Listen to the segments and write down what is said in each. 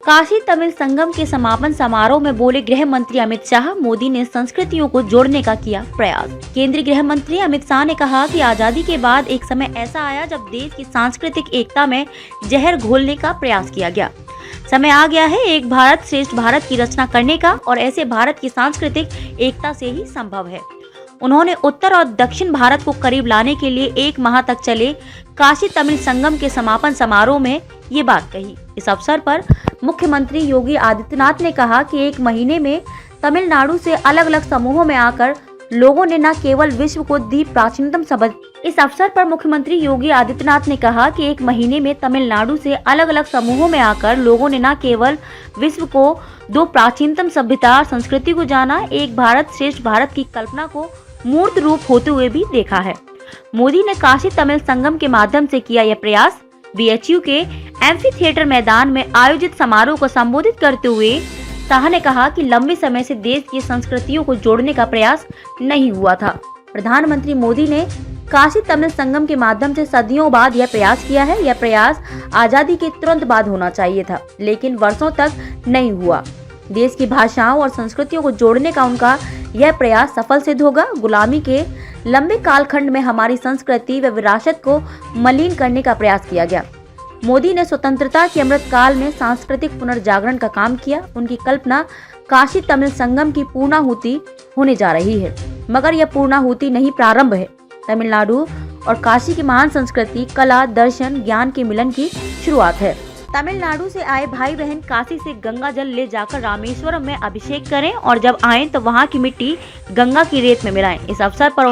काशी तमिल संगम के समापन समारोह में बोले गृह मंत्री अमित शाह, मोदी ने संस्कृतियों को जोड़ने का किया प्रयास। केंद्रीय गृह मंत्री अमित शाह ने कहा कि आजादी के बाद एक समय ऐसा आया जब देश की सांस्कृतिक एकता में जहर घोलने का प्रयास किया गया। समय आ गया है एक भारत श्रेष्ठ भारत की रचना करने का, और ऐसे भारत की सांस्कृतिक एकता से ही संभव है। उन्होंने उत्तर और दक्षिण भारत को करीब लाने के लिए 1 माह तक चले काशी तमिल संगम के समापन समारोह में ये बात कही। इस अवसर पर मुख्यमंत्री योगी आदित्यनाथ ने कहा कि 1 महीने में तमिलनाडु से अलग अलग समूहों में आकर लोगों ने न केवल विश्व को दी प्राचीनतम सभ्यता। इस अवसर पर मुख्यमंत्री योगी आदित्यनाथ ने कहा कि 1 महीने में तमिलनाडु से अलग अलग समूहों में आकर लोगों ने न केवल विश्व को 2 प्राचीनतम सभ्यता संस्कृति को जाना, एक भारत श्रेष्ठ भारत की कल्पना को मूर्त रूप होते हुए भी देखा है। मोदी ने काशी तमिल संगम के माध्यम से किया यह प्रयास। बीएचयू के एम्फी थिएटर मैदान में आयोजित समारोह को संबोधित करते हुए शाह ने कहा कि लंबे समय से देश की संस्कृतियों को जोड़ने का प्रयास नहीं हुआ था। प्रधानमंत्री मोदी ने काशी तमिल संगम के माध्यम से सदियों बाद यह प्रयास किया है। यह प्रयास आजादी के तुरंत बाद होना चाहिए था, लेकिन वर्षों तक नहीं हुआ। देश की भाषाओं और संस्कृतियों को जोड़ने का उनका यह प्रयास सफल सिद्ध होगा। गुलामी के लंबे कालखंड में हमारी संस्कृति व विरासत को मलिन करने का प्रयास किया गया। मोदी ने स्वतंत्रता के अमृत काल में सांस्कृतिक पुनर्जागरण का काम किया। उनकी कल्पना काशी तमिल संगम की पूर्णाहुति होने जा रही है, मगर यह पूर्णाहुति नहीं, प्रारंभ है। तमिलनाडु और काशी की महान संस्कृति, कला, दर्शन, ज्ञान के मिलन की शुरुआत है। तमिलनाडु से आए भाई बहन काशी से गंगा जल ले जाकर रामेश्वरम में अभिषेक करें और जब आएं तो वहां की मिट्टी गंगा की रेत में मिलाएं। इस अवसर पर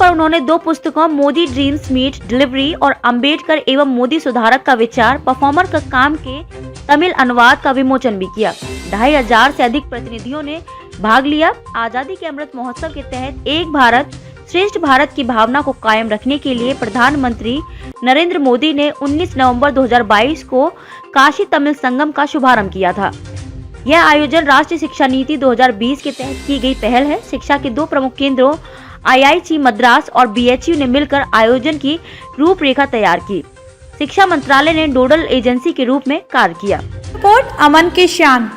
उन्होंने 2 पुस्तकों मोदी ड्रीम्स मीट डिलीवरी और अंबेडकर एवं मोदी सुधारक का विचार परफॉर्मर का काम के तमिल अनुवाद का विमोचन भी किया। 2500 से अधिक प्रतिनिधियों ने भाग लिया। आजादी के अमृत महोत्सव के तहत एक भारत श्रेष्ठ भारत की भावना को कायम रखने के लिए प्रधानमंत्री नरेंद्र मोदी ने 19 नवंबर 2022 को काशी तमिल संगम का शुभारंभ किया था। यह आयोजन राष्ट्रीय शिक्षा नीति 2020 के तहत की गई पहल है। शिक्षा के 2 प्रमुख केंद्रों आईआईटी मद्रास और बीएचयू ने मिलकर आयोजन की रूपरेखा तैयार की। शिक्षा मंत्रालय ने नोडल एजेंसी के रूप में कार्य किया। रिपोर्ट अमन के शान।